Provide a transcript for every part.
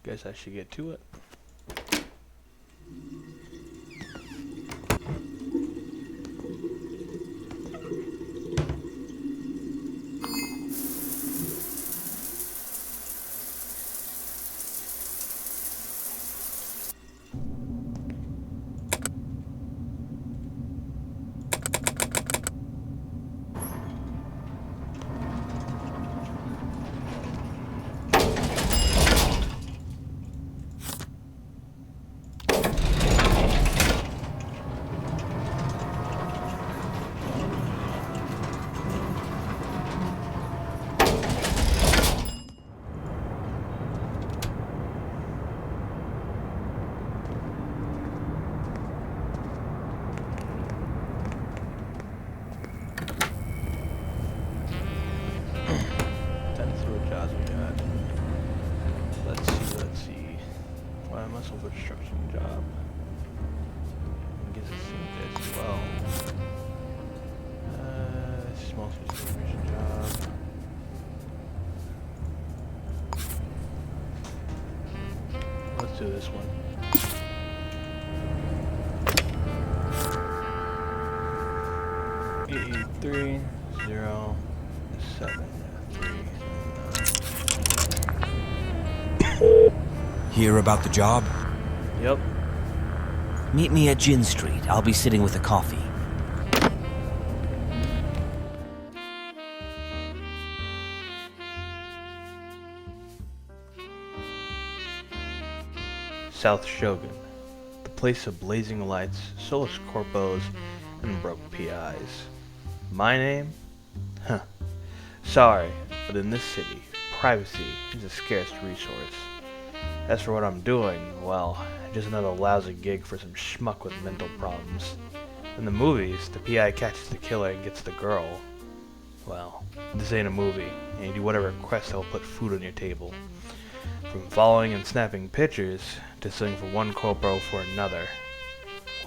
Guess I should get to it. Construction job. I guess it's as well. Small supervision job. Let's do this one. Eight 3 0 7 3. Hear about the job? Yep. Meet me at Gin Street. I'll be sitting with a coffee. South Shogun, the place of blazing lights, soulless corpos, and broke PIs. My name? Huh. Sorry, but in this city, privacy is a scarce resource. As for what I'm doing, well, just another lousy gig for some schmuck with mental problems. In the movies, the PI catches the killer and gets the girl. Well, this ain't a movie, and you do whatever quest that will put food on your table. From following and snapping pictures, to suing for one corpo for another.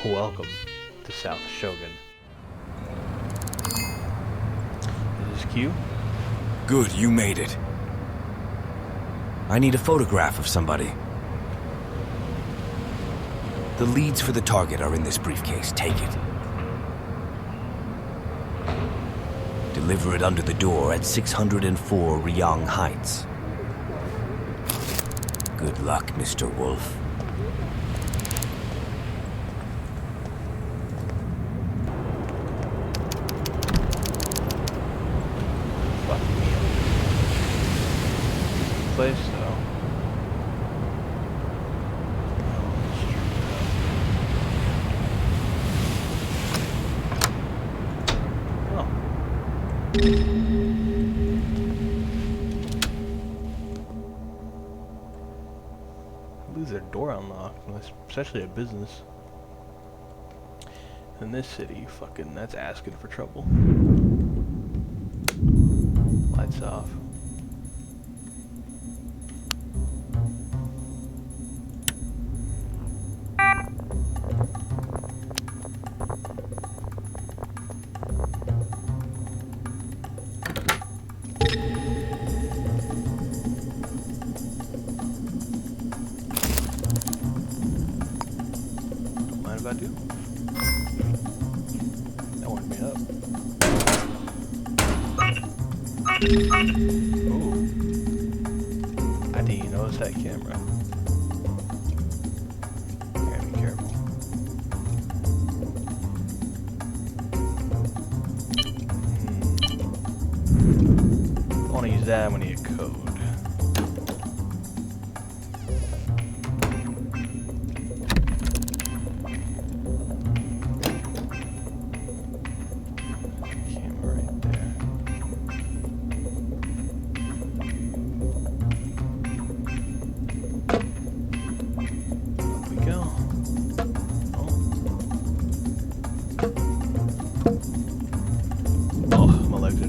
Welcome to South Shogun. Is this Q? Good, you made it. I need a photograph of somebody. The leads for the target are in this briefcase. Take it. Deliver it under the door at 604 Ryong Heights. Good luck, Mr. Wolf. Fuck me. Place though. Lose their door unlocked, especially a business. In this city, fucking, that's asking for trouble. Lights off. Mind if I do? That warmed me up. Ooh. I didn't even notice that camera. Gotta be careful. I want to use that when I need a code.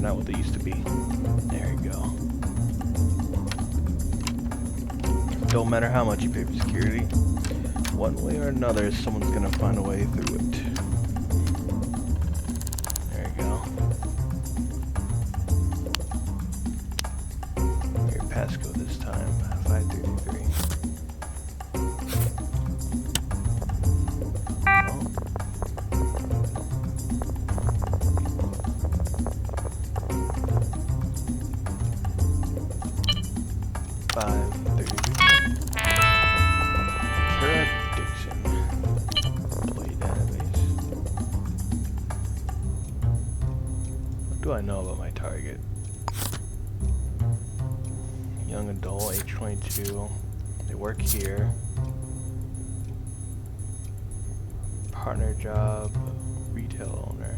Not what they used to be. There you go. Don't matter how much you pay for security, one way or another, someone's gonna find a way through it. There you go. Your passcode this time, 533. Kara Dixon. Employee database. What do I know about my target? Young adult, age 22. They work here. Partner job, retail owner.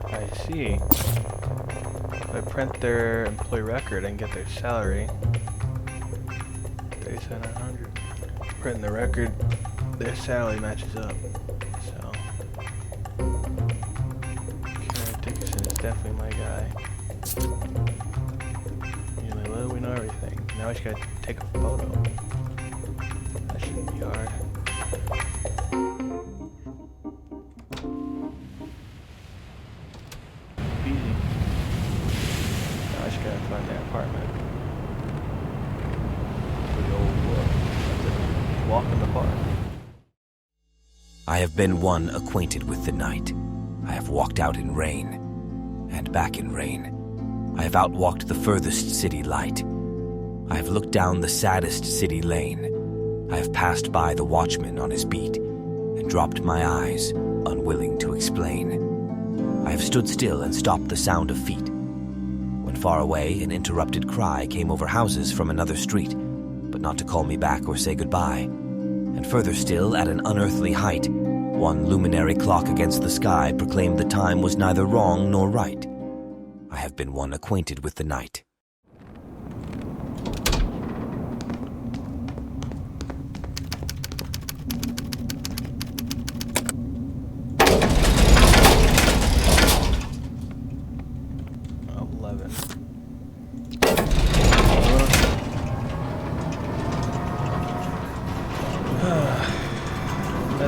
I see. If I print their employee record and get their salary, 37,900. Print the record, their salary matches up. So, Kara Dixon is definitely my guy. Usually, well, we know everything. Now I just gotta take a photo. That shouldn't be hard. Easy. Now I just gotta find their apartment. Pretty old book. Walk in the park. I have been one acquainted with the night. I have walked out in rain, and back in rain. I have outwalked the furthest city light. I have looked down the saddest city lane. I have passed by the watchman on his beat, and dropped my eyes, unwilling to explain. I have stood still and stopped the sound of feet. When far away, an interrupted cry came over houses from another street, but not to call me back or say goodbye. And further still, at an unearthly height, one luminary clock against the sky proclaimed the time was neither wrong nor right. I have been one acquainted with the night.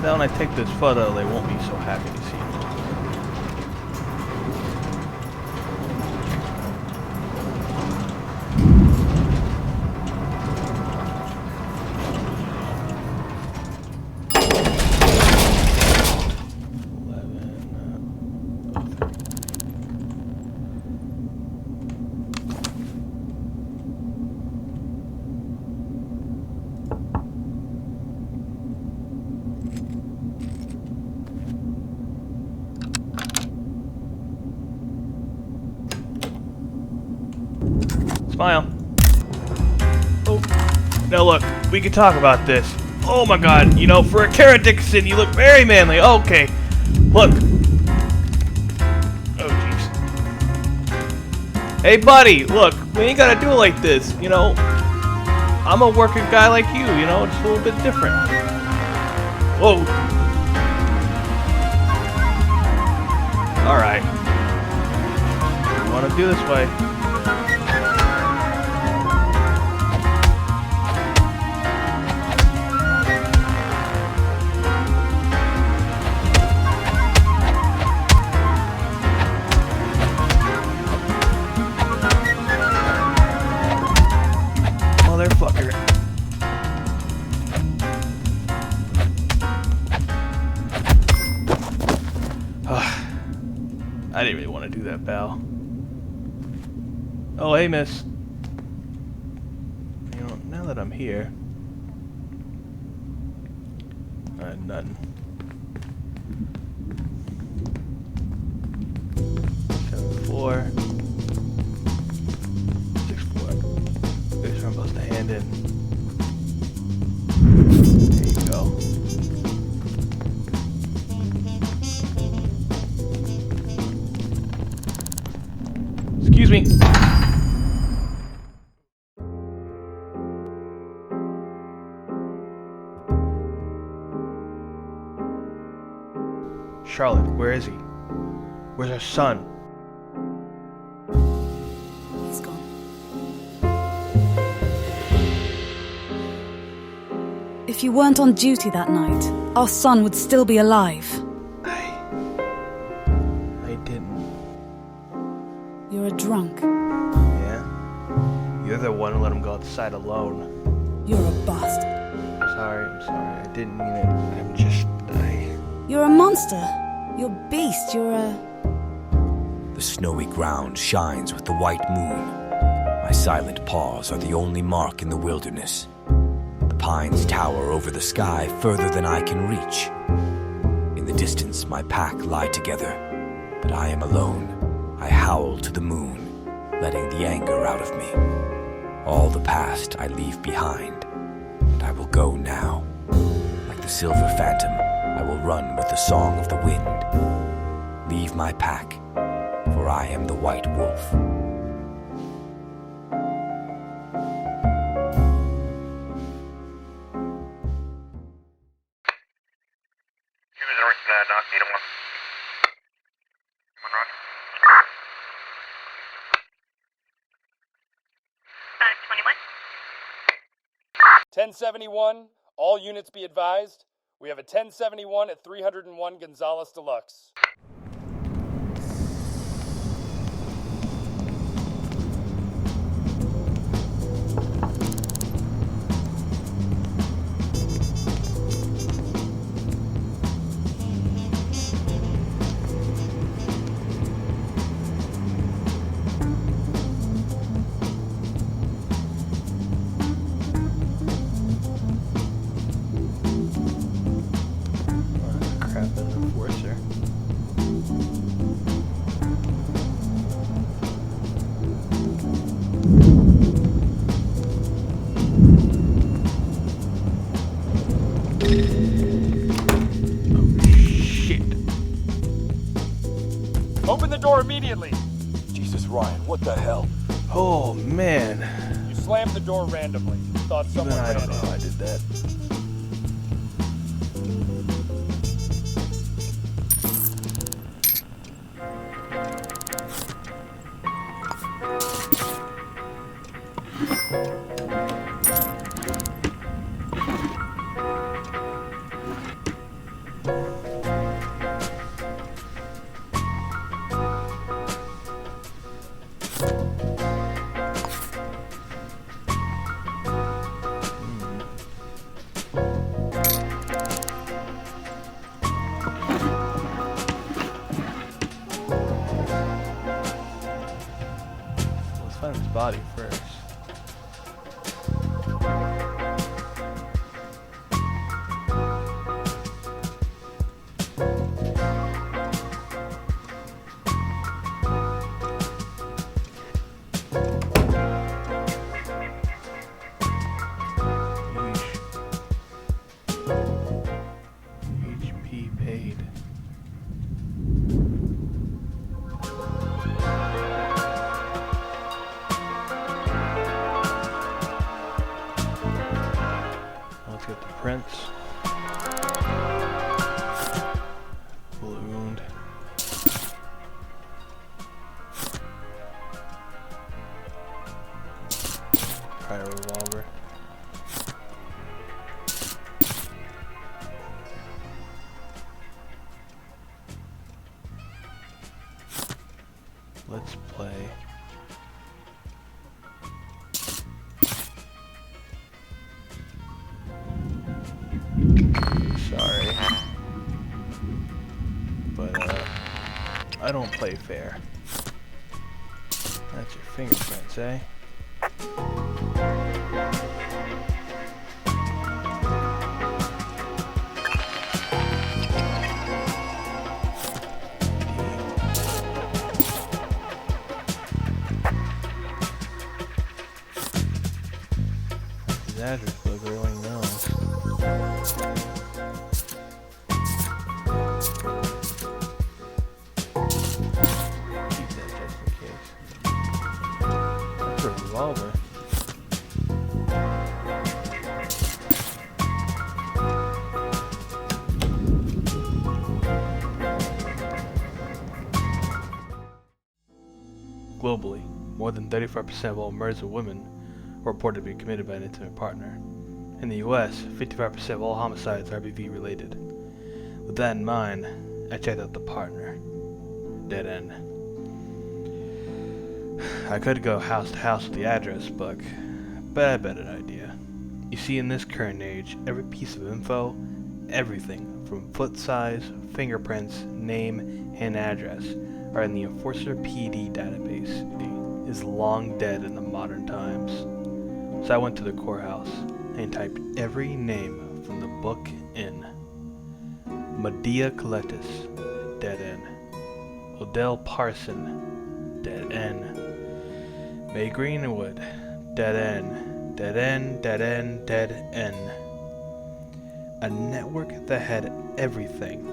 Now when I take this photo, they won't be so happy to see me. Smile. Oh, now look, we can talk about this. Oh my god, you know, for a Kara Dixon, you look very manly. Okay, look. Oh, jeez. Hey, buddy, look, we ain't gotta do it like this, you know. I'm a working guy like you know, it's a little bit different. Whoa. Alright. You wanna do this way. Motherfucker. I didn't really want to do that, pal. Oh, hey, miss. You know, now that I'm here... nothing. 7-4. 6-4. Guess I'm supposed to hand in. There you go. Excuse me. Charlotte, where is he? Where's her son? He's gone. If you weren't on duty that night, our son would still be alive. I didn't. You're a drunk. Yeah? You're the one who let him go outside alone. You're a bastard. I didn't mean it. You're a monster. You're a beast. You're a... The snowy ground shines with the white moon. My silent paws are the only mark in the wilderness. The pines tower over the sky further than I can reach. In the distance, my pack lie together, but I am alone. I howl to the moon, letting the anger out of me. All the past I leave behind, and I will go now. Like the silver phantom, I will run with the song of the wind. Leave my pack, for I am the white wolf. "1071, all units be advised. We have a 1071 at 301 Gonzales Deluxe." Open the door immediately! Jesus, Ryan, what the hell? Oh man. You slammed the door randomly. Thought someone I ran don't know in. how I did that. Let's find his body first. HP paid. Let's get the prints. Bullet wound. Prior revolver. Let's play. Sorry. But, I don't play fair. That's your fingerprints, eh? His address book really knows. Keep that just in case. That's a revolver. Globally, more than 35% of all murders of women are reported to be committed by an intimate partner. In the US, 55% of all homicides are RBV related. With that in mind, I checked out the partner. Dead end. I could go house to house with the address book, but I had a better idea. You You see, in this current age, every piece of info, everything from foot size, fingerprints, name, and address are in the Enforcer PD database. It is long dead in the modern times. So I went to the courthouse and typed every name from the book in. Medea Coletus, dead end. Odell Parson, dead end. May Greenwood, dead end. Dead end, dead end, dead end. A network that had everything,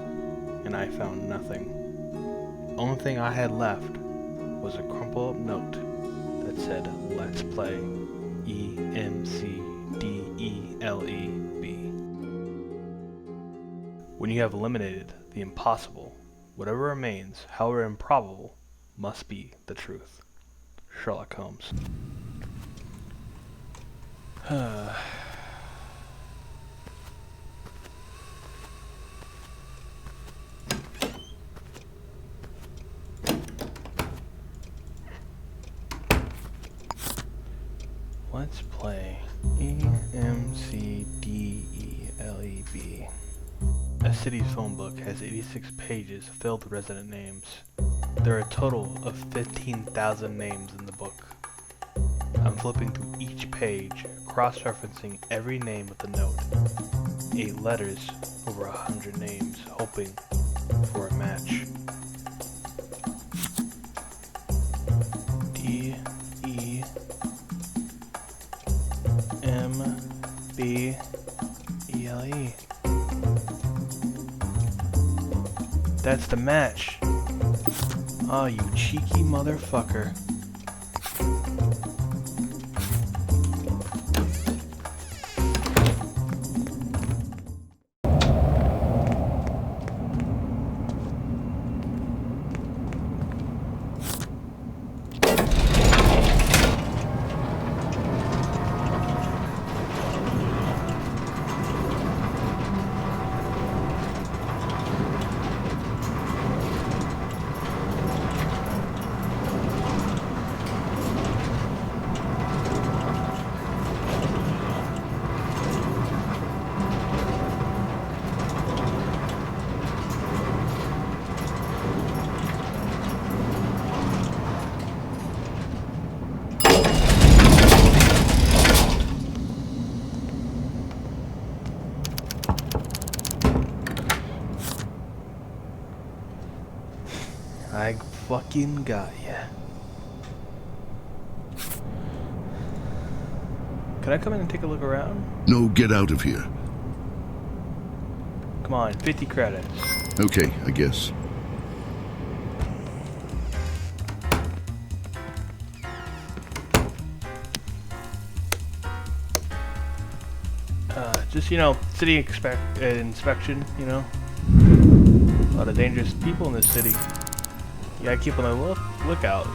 and I found nothing. The only thing I had left was a crumpled up note that said, "Let's play EMCDELEB." When you have eliminated the impossible, whatever remains, however improbable, must be the truth. Sherlock Holmes. Let's play EMCDELEB. A city's phone book has 86 pages filled with resident names. There are a total of 15,000 names in the book. I'm flipping through each page, cross-referencing every name with the note. 8 letters, over 100 names, hoping for a match. DEMBELE. That's the match. Oh, you cheeky motherfucker. I fucking got ya. Can I come in and take a look around? No, get out of here. Come on, 50 credits. Okay, I guess. Just, city inspection, A lot of dangerous people in this city. You gotta keep on the lookout,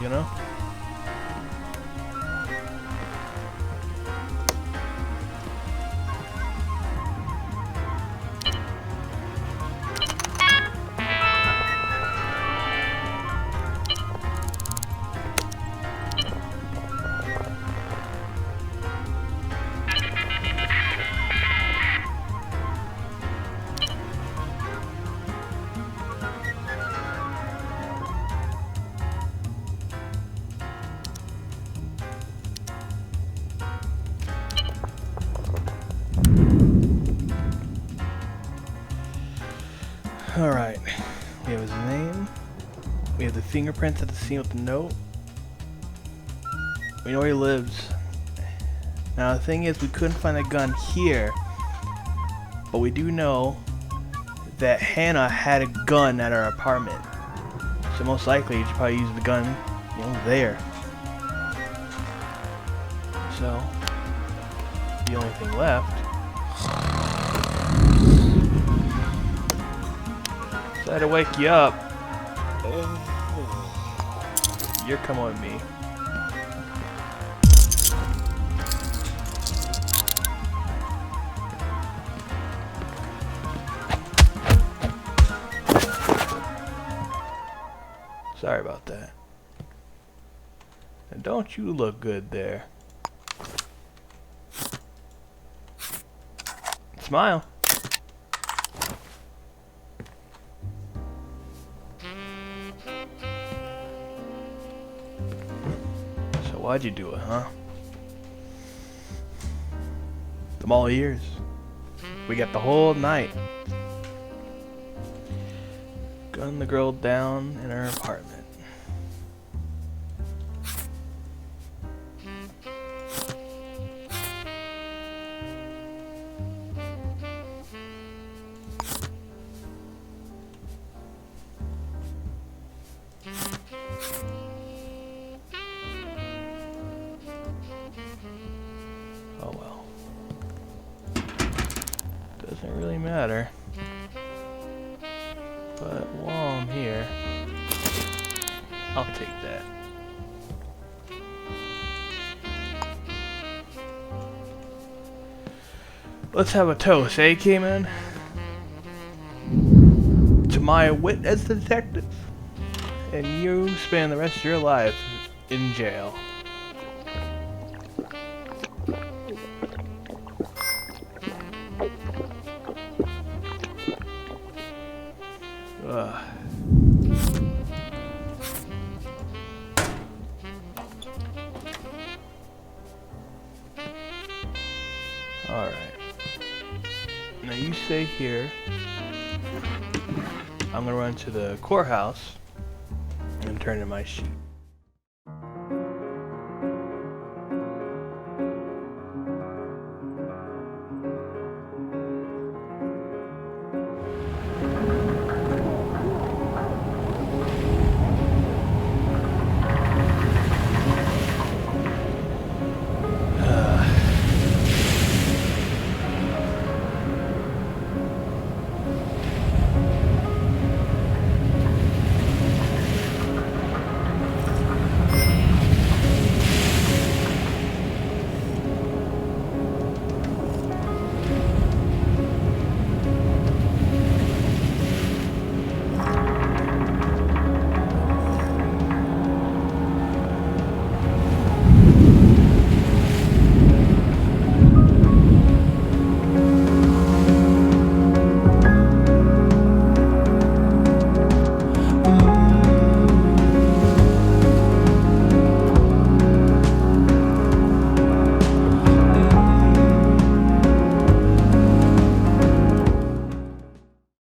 Alright, we have his name, we have the fingerprints at the scene with the note, we know where he lives. Now the thing is, we couldn't find a gun here, but we do know that Hannah had a gun at our apartment, so most likely she probably used the gun, there. So, the only thing left I had to wake you up. You're coming with me. Sorry about that. And don't you look good there. Smile. So why'd you do it, huh? I'm all ears. We got the whole night. Gun the girl down in her apartment. Oh well. Doesn't really matter. But while I'm here, I'll take that. Let's have a toast, eh, Cayman? To my wit as a detective. And you spend the rest of your life in jail. Ugh. Alright. Now you stay here. I'm gonna run to the courthouse and turn in my sheet.